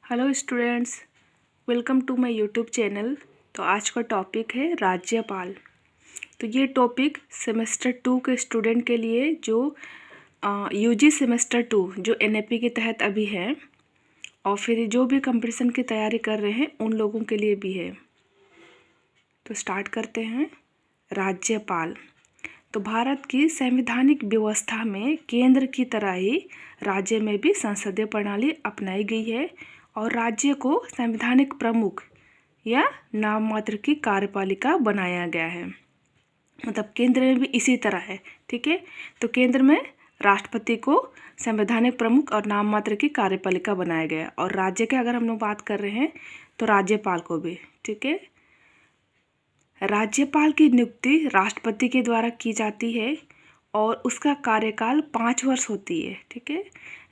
Hello students, welcome to my YouTube channel. तो आज का टॉपिक है राज्यपाल। तो ये टॉपिक सेमेस्टर 2 के स्टूडेंट के लिए जो यूजी सेमेस्टर 2 जो एनएपी के तहत अभी है और फिर जो भी कंपटीशन की तैयारी कर रहे हैं उन लोगों के लिए भी है। तो स्टार्ट करते हैं। राज्यपाल तो भारत की संवैधानिक व्यवस्था में केंद्र की तरह ही राज्य में भी संसदीय प्रणाली अपनाई गई है और राज्य को संवैधानिक प्रमुख या नाम मात्र की कार्यपालिका बनाया गया है। मतलब केंद्र में भी इसी तरह है, ठीक है। तो केंद्र में राष्ट्रपति को संवैधानिक प्रमुख और नाम मात्र की कार्यपालिका बनाया गया है और राज्य के अगर हम लोग बात कर रहे हैं तो राज्यपाल को भी, ठीक है। राज्यपाल की नियुक्ति राष्ट्रपति के द्वारा की जाती है और उसका कार्यकाल 5 वर्ष होती है, ठीक है।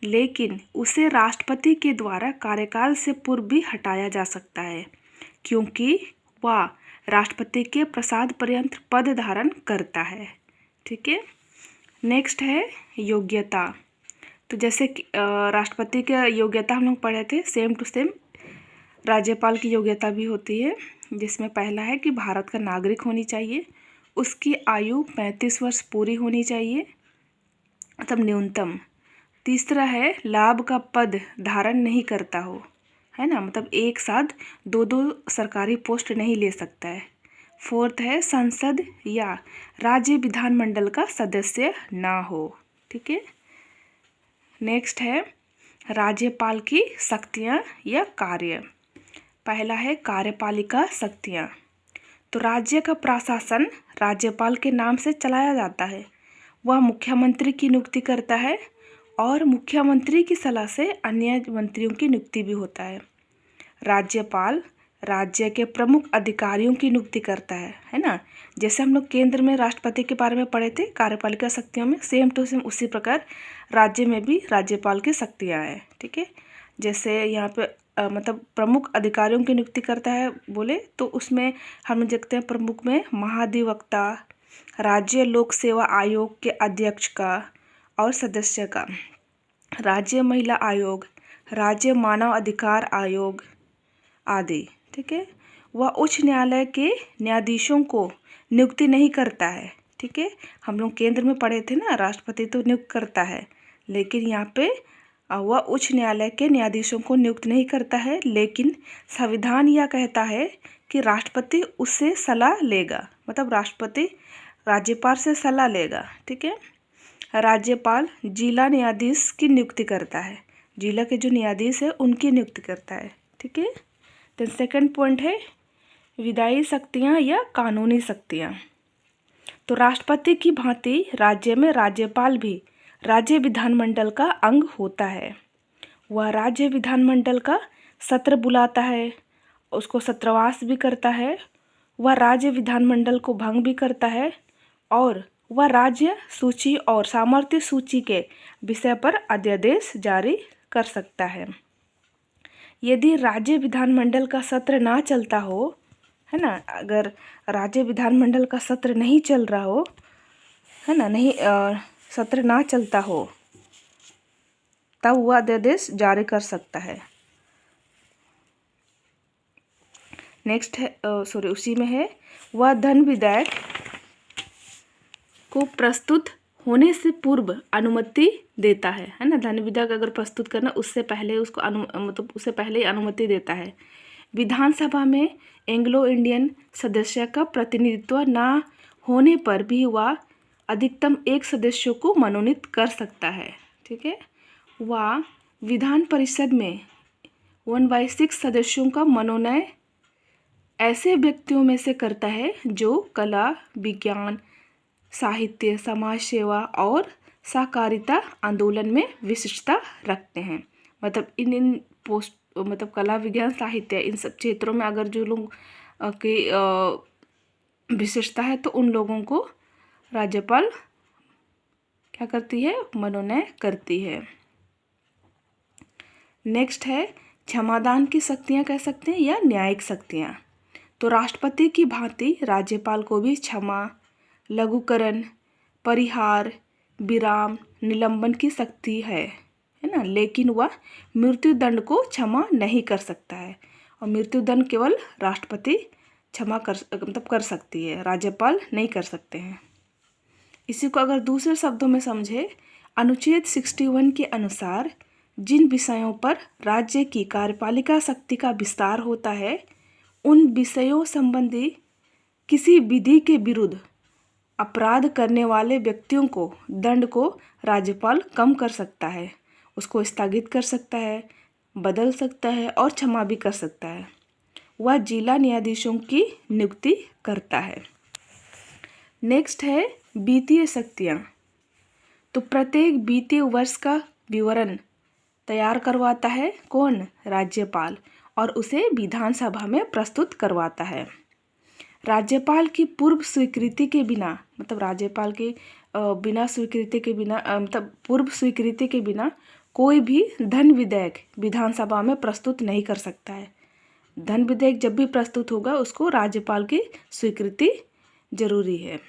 लेकिन उसे राष्ट्रपति के द्वारा कार्यकाल से पूर्व भी हटाया जा सकता है क्योंकि वह राष्ट्रपति के प्रसाद पर्यंत पद धारण करता है, ठीक है। नेक्स्ट है योग्यता। तो जैसे राष्ट्रपति की योग्यता हम लोग पढ़े थे, सेम टू सेम राज्यपाल की योग्यता भी होती है, जिसमें पहला है कि भारत का नागरिक होनी चाहिए, उसकी आयु 35 वर्ष पूरी होनी चाहिए, मतलब न्यूनतम। तीसरा है लाभ का पद धारण नहीं करता हो, है ना, मतलब एक साथ दो सरकारी पोस्ट नहीं ले सकता है। फोर्थ है संसद या राज्य विधानमंडल का सदस्य ना हो, ठीक है। नेक्स्ट है राज्यपाल की शक्तियाँ या कार्य। पहला है कार्यपालिका शक्तियाँ। तो राज्य का प्रशासन राज्यपाल के नाम से चलाया जाता है। वह मुख्यमंत्री की नियुक्ति करता है और मुख्यमंत्री की सलाह से अन्य मंत्रियों की नियुक्ति भी होता है। राज्यपाल राज्य के प्रमुख अधिकारियों की नियुक्ति करता है ना। जैसे हम लोग केंद्र में राष्ट्रपति के बारे में पढ़े थे कार्यपालिका शक्तियों में, सेम टू सेम उसी प्रकार राज्य में भी राज्यपाल की शक्तियाँ हैं, ठीक है। जैसे यहाँ पे मतलब प्रमुख अधिकारियों की नियुक्ति करता है बोले तो उसमें हम देखते हैं प्रमुख में महाधिवक्ता, राज्य लोक सेवा आयोग के अध्यक्ष का और सदस्य का, राज्य महिला आयोग, राज्य मानव अधिकार आयोग आदि, ठीक है। वह उच्च न्यायालय के न्यायाधीशों को नियुक्ति नहीं करता है, ठीक है। हम लोग केंद्र में पढ़े थे ना, राष्ट्रपति तो नियुक्त करता है, लेकिन यहाँ पे वह उच्च न्यायालय के न्यायाधीशों को नियुक्त नहीं करता है, लेकिन संविधान यह कहता है कि राष्ट्रपति उससे सलाह लेगा, मतलब राष्ट्रपति राज्यपाल से सलाह लेगा, ठीक है। राज्यपाल जिला न्यायाधीश की नियुक्ति करता है, जिला के जो न्यायाधीश है उनकी नियुक्ति करता है, ठीक है। देन सेकंड पॉइंट है विधायी शक्तियाँ या कानूनी शक्तियाँ। तो राष्ट्रपति की भांति राज्य में राज्यपाल भी राज्य विधानमंडल का अंग होता है। वह राज्य विधानमंडल का सत्र बुलाता है, उसको सत्रवास भी करता है, वह राज्य विधानमंडल को भंग भी करता है और वह राज्य सूची और सामर्थ्य सूची के विषय पर अध्यादेश जारी कर सकता है। यदि राज्य विधानमंडल का सत्र ना चलता हो, है ना, अगर राज्य विधानमंडल का सत्र नहीं चल रहा हो, है ना, नहीं सत्र ना चलता हो, तब वह अध्यादेश जारी कर सकता है। नेक्स्ट है उसी में है वह धन विधेयक को प्रस्तुत होने से पूर्व अनुमति देता है ना। धन विधेयक अगर प्रस्तुत करना उससे पहले उसको मतलब उससे पहले ही अनुमति देता है। विधानसभा में एंग्लो इंडियन सदस्य का प्रतिनिधित्व ना होने पर भी वह अधिकतम एक सदस्य को मनोनीत कर सकता है, ठीक है। वह विधान परिषद में 1/6 सदस्यों का मनोनयन ऐसे व्यक्तियों में से करता है जो कला, विज्ञान, साहित्य, समाज सेवा और सहकारिता आंदोलन में विशिष्टता रखते हैं। मतलब इन पोस्ट मतलब कला, विज्ञान, साहित्य इन सब क्षेत्रों में अगर जो लोग की विशेषता है तो उन लोगों को राज्यपाल क्या करती है, मनोनयन करती है। नेक्स्ट है क्षमादान की शक्तियाँ कह सकते हैं या न्यायिक शक्तियाँ। तो राष्ट्रपति की भांति राज्यपाल को भी क्षमा, लघुकरण, परिहार, विराम, निलंबन की शक्ति है है ना, लेकिन वह मृत्युदंड को क्षमा नहीं कर सकता है। और मृत्युदंड केवल राष्ट्रपति क्षमा कर सकती है, राज्यपाल नहीं कर सकते हैं। इसी को अगर दूसरे शब्दों में समझे, अनुच्छेद 61 के अनुसार जिन विषयों पर राज्य की कार्यपालिका शक्ति का विस्तार होता है, उन विषयों संबंधी किसी विधि के विरुद्ध अपराध करने वाले व्यक्तियों को दंड को राज्यपाल कम कर सकता है, उसको स्थगित कर सकता है, बदल सकता है और क्षमा भी कर सकता है। वह जिला न्यायाधीशों की नियुक्ति करता है। नेक्स्ट है वित्तीय शक्तियाँ। तो प्रत्येक वित्तीय वर्ष का विवरण तैयार करवाता है कौन? राज्यपाल, और उसे विधानसभा में प्रस्तुत करवाता है। राज्यपाल की पूर्व स्वीकृति के बिना, मतलब राज्यपाल के बिना स्वीकृति के बिना, मतलब पूर्व स्वीकृति के बिना कोई भी धन विधेयक विधानसभा में प्रस्तुत नहीं कर सकता है। धन विधेयक जब भी प्रस्तुत होगा उसको राज्यपाल की स्वीकृति जरूरी है।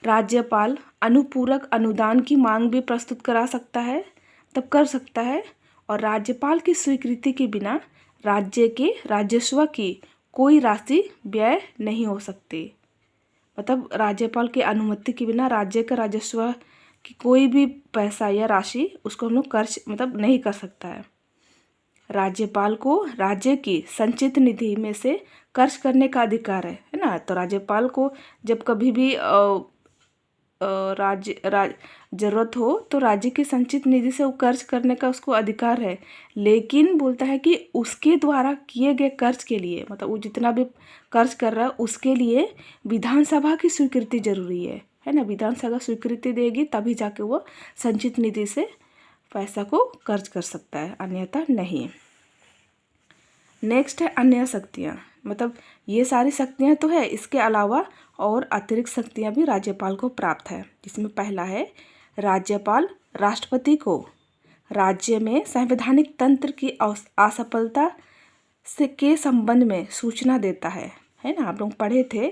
राज्यपाल अनुपूरक अनुदान की मांग भी प्रस्तुत करा सकता है, तब कर सकता है। और राज्यपाल की स्वीकृति के बिना राज्य के राजस्व की कोई राशि व्यय नहीं हो सकती। मतलब राज्यपाल की अनुमति के बिना राज्य का राजस्व की कोई भी पैसा या राशि उसको हम लोग खर्च मतलब नहीं कर सकता है। राज्यपाल को राज्य की संचित निधि में से खर्च करने का अधिकार है ना। तो राज्यपाल को जब कभी भी जरूरत हो तो राज्य की संचित निधि से वो खर्च करने का उसको अधिकार है, लेकिन बोलता है कि उसके द्वारा किए गए खर्च के लिए, मतलब वो जितना भी खर्च कर रहा है उसके लिए विधानसभा की स्वीकृति जरूरी है ना। विधानसभा स्वीकृति देगी तभी जाके वो संचित निधि से पैसा को खर्च कर सकता है, अन्यथा नहीं। नेक्स्ट है अन्य शक्तियाँ। मतलब ये सारी शक्तियाँ तो है, इसके अलावा और अतिरिक्त शक्तियाँ भी राज्यपाल को प्राप्त है, जिसमें पहला है राज्यपाल राष्ट्रपति को राज्य में संवैधानिक तंत्र की असफलता से के संबंध में सूचना देता है ना। आप लोग पढ़े थे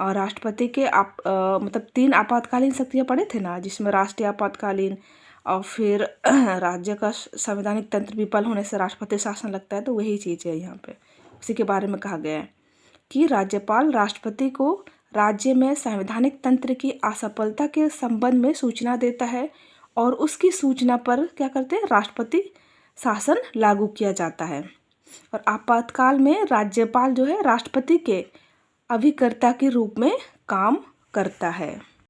और राष्ट्रपति के मतलब 3 आपातकालीन शक्तियाँ पढ़े थे ना, जिसमें राष्ट्रीय आपातकालीन और फिर राज्य का संवैधानिक तंत्र विफल होने से राष्ट्रपति शासन लगता है। तो वही चीज़ है यहाँ पे, उसी के बारे में कहा गया है कि राज्यपाल राष्ट्रपति को राज्य में संवैधानिक तंत्र की असफलता के संबंध में सूचना देता है और उसकी सूचना पर क्या करते हैं, राष्ट्रपति शासन लागू किया जाता है। और आपातकाल में राज्यपाल जो है राष्ट्रपति के अभिकर्ता के रूप में काम करता है।